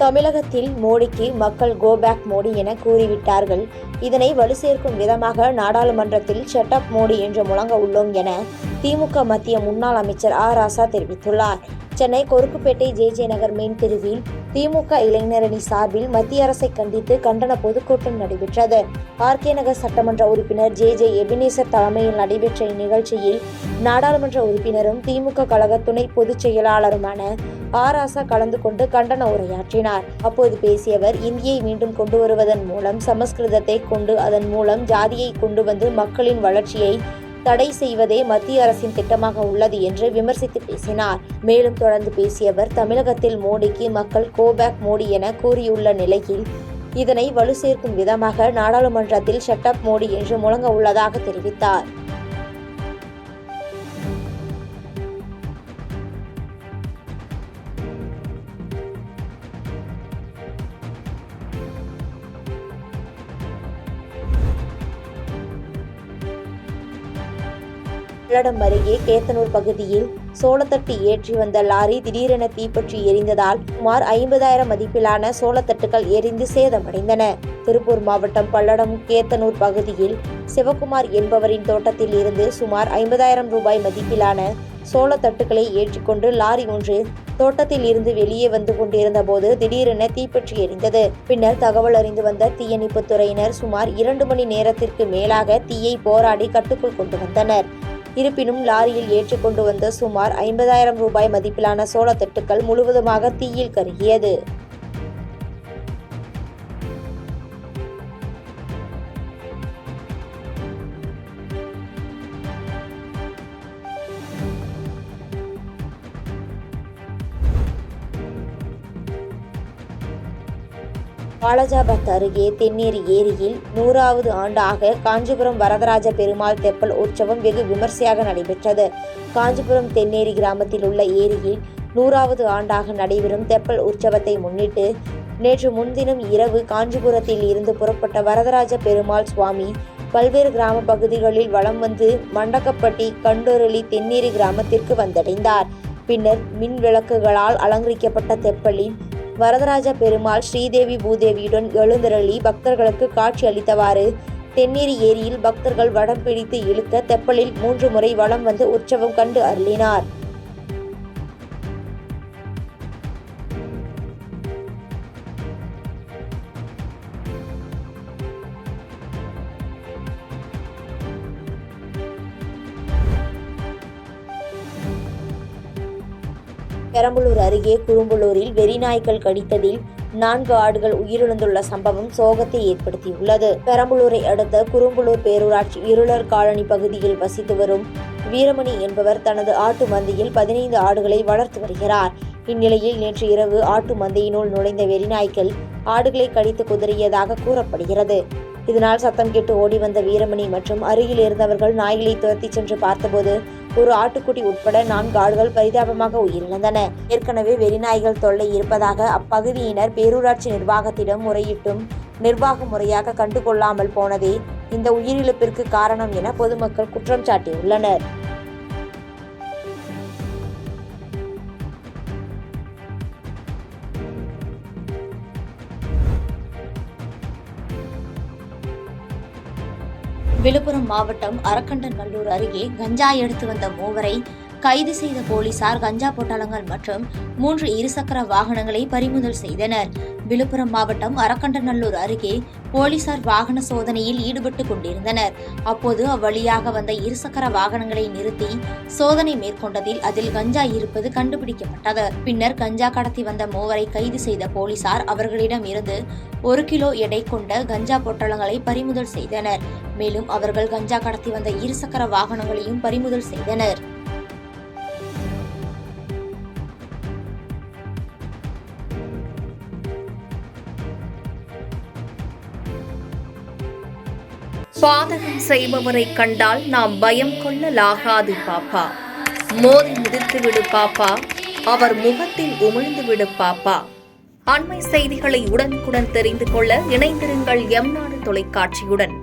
தமிழகத்தில் மோடிக்கு மக்கள் கோ பேக் மோடி என கூறிவிட்டார்கள். இதனை வலு சேர்க்கும் விதமாக நாடாளுமன்றத்தில் ஷட் அப் மோடி என்று முழங்க உள்ளோம் என திமுக மத்திய முன்னாள் அமைச்சர் ஆ. ராசா தெரிவித்துள்ளார். சென்னை கொருக்குப்பேட்டை ஜே நகர் மெயின் தெருவில் திமுக இளைஞரணி சார்பில் மத்திய அரசை கண்டித்து கண்டன பொதுக்கூட்டம் நடைபெற்றது. ஆர். நகர் சட்டமன்ற உறுப்பினர் ஜே எபினேசர் தலைமையில் நடைபெற்ற இந்நிகழ்ச்சியில் நாடாளுமன்ற உறுப்பினரும் திமுக கழக துணை பொதுச் செயலாளருமான ஆ. ராசா கலந்து கொண்டு கண்டன உரையாற்றினார். அப்போது பேசியவர், இந்தியை மீண்டும் கொண்டு வருவதன் மூலம் சமஸ்கிருதத்தை கொண்டு அதன் மூலம் ஜாதியை கொண்டு வந்து மக்களின் வளர்ச்சியை தடை செய்வதே மத்திய அரசின் திட்டமாக உள்ளது என்று விமர்சித்து பேசினார். மேலும் தொடர்ந்து பேசியவர், தமிழகத்தில் மோடிக்கு மக்கள் கோ பேக் மோடி என கூறியுள்ள நிலையில் இதனை வலு சேர்க்கும் விதமாக நாடாளுமன்றத்தில் ஷட் அப் மோடி என்று முழங்க உள்ளதாக தெரிவித்தார். பல்லடம் அருகே கேத்தனூர் பகுதியில் சோளத்தட்டு ஏற்றி வந்த லாரி திடீரென தீப்பற்றி எரிந்ததால் சுமார் 50,000 மதிப்பிலான சோளத்தட்டுகள் எரிந்து சேதமடைந்தன. திருப்பூர் மாவட்டம் பல்லடம் கேத்தனூர் பகுதியில் சிவகுமார் என்பவரின் தோட்டத்தில் இருந்து சுமார் 50,000 ரூபாய் மதிப்பிலான சோளத்தட்டுகளை ஏற்றிக்கொண்டு லாரி ஒன்று தோட்டத்தில் இருந்து வெளியே வந்து கொண்டிருந்த போது திடீரென தீப்பற்றி எரிந்தது. பின்னர் தகவல் அறிந்து வந்த தீயணைப்புத் துறையினர் சுமார் 2 மணி நேரத்திற்கு மேலாக தீயை போராடி கட்டுக்குள் கொண்டு வந்தனர். இருப்பினும் லாரியில் ஏற்றிக்கொண்டு வந்த சுமார் 50,000 ரூபாய் மதிப்பிலான சோளத்தட்டுகள் முழுவதுமாக தீயில் கருகியது. வாலாஜாபாத் அருகே தென்னேரி ஏரியில் 100வது ஆண்டாக காஞ்சிபுரம் வரதராஜ பெருமாள் தெப்பல் உற்சவம் வெகு விமர்சையாக நடைபெற்றது. காஞ்சிபுரம் தென்னேரி கிராமத்தில் உள்ள ஏரியில் 100வது ஆண்டாக நடைபெறும் தெப்பல் உற்சவத்தை முன்னிட்டு நேற்று முன்தினம் இரவு காஞ்சிபுரத்தில் இருந்து புறப்பட்ட வரதராஜ பெருமாள் சுவாமி பல்வேறு கிராம பகுதிகளில் வலம் வந்து மண்டகப்பட்டி கண்டொரளி தென்னேரி கிராமத்திற்கு வந்தடைந்தார். பின்னர் மின் விளக்குகளால் அலங்கரிக்கப்பட்ட தெப்பலில் வரதராஜ பெருமாள் ஸ்ரீதேவி பூதேவியுடன் எழுந்தருளி பக்தர்களுக்கு காட்சி அளித்தவாறு தென்னேரி ஏரியில் பக்தர்கள் வடம் பிடித்து இழுக்க தெப்பலில் 3 முறை வலம் வந்து உற்சவம் கண்டு அருளினார். பெரம்பலூர் அருகே குரும்பலூரில் வெறிநாய்கள் கடித்ததில் 4 ஆடுகள் உயிரிழந்துள்ள சம்பவம் சோகத்தை ஏற்படுத்தியுள்ளது. பெரம்பலூரை அடுத்த குரும்பலூர் பேரூராட்சி இருளர் காலனி பகுதியில் வசித்து வரும் வீரமணி என்பவர் தனது ஆட்டு மந்தையில் 15 ஆடுகளை வளர்த்து வருகிறார். இந்நிலையில் நேற்று இரவு ஆட்டு மந்தையினுள் நுழைந்த வெறிநாய்கள் ஆடுகளை கடித்து குதறியதாக கூறப்படுகிறது. இதனால் சத்தம் கேட்டு ஓடி வந்த வீரமணி மற்றும் அருகில் இருந்தவர்கள் நாய்களை துரத்தி சென்று பார்த்தபோது ஒரு ஆட்டுக்குட்டி உட்பட 4 ஆடுகள் பரிதாபமாக உயிரிழந்தன. ஏற்கனவே வெறிநாய்கள் தொல்லை இருப்பதாக அப்பகுதியினர் பேரூராட்சி நிர்வாகத்திடம் முறையிட்டும் நிர்வாக முறையாக கண்டுகொள்ளாமல் போனதே இந்த உயிரிழப்பிற்கு காரணம் என பொதுமக்கள் குற்றம் சாட்டியுள்ளனர். விழுப்புரம் மாவட்டம் அரக்கண்டநல்லூர் அருகே கஞ்சா எடுத்து வந்த 3 கைது செய்த போலீசார் கஞ்சா பொட்டலங்கள் மற்றும் 3 இருசக்கர வாகனங்களை பறிமுதல் செய்தனர். விழுப்புரம் மாவட்டம் அரக்கண்டநல்லூர் அருகே போலீசார் வாகன சோதனையில் ஈடுபட்டுக் கொண்டிருந்தனர். அப்போது அவ்வழியாக வந்த இருசக்கர வாகனங்களை நிறுத்தி சோதனை மேற்கொண்டதில் அதில் கஞ்சா இருப்பது கண்டுபிடிக்கப்பட்டது. பின்னர் கஞ்சா கடத்தி வந்த 3 கைது செய்த போலீசார் அவர்களிடம் இருந்து 1 கிலோ எடை கொண்ட கஞ்சா பொட்டலங்களை பறிமுதல் செய்தனர். மேலும் அவர்கள் கஞ்சா கடத்தி வந்த இருசக்கர வாகனங்களையும் பறிமுதல் செய்தனர். பாதகம் செய்பவரை கண்டால் நாம் பயம் கொள்ளலாகாது பாப்பா. மோதி மிதித்துவிடு பாப்பா, அவர் முகத்தில் உமிழ்ந்துவிடு பாப்பா. அண்மை செய்திகளை உடனுக்குடன் தெரிந்து கொள்ள இணைந்திருங்கள் எம் நாடு தொலைக்காட்சியுடன்.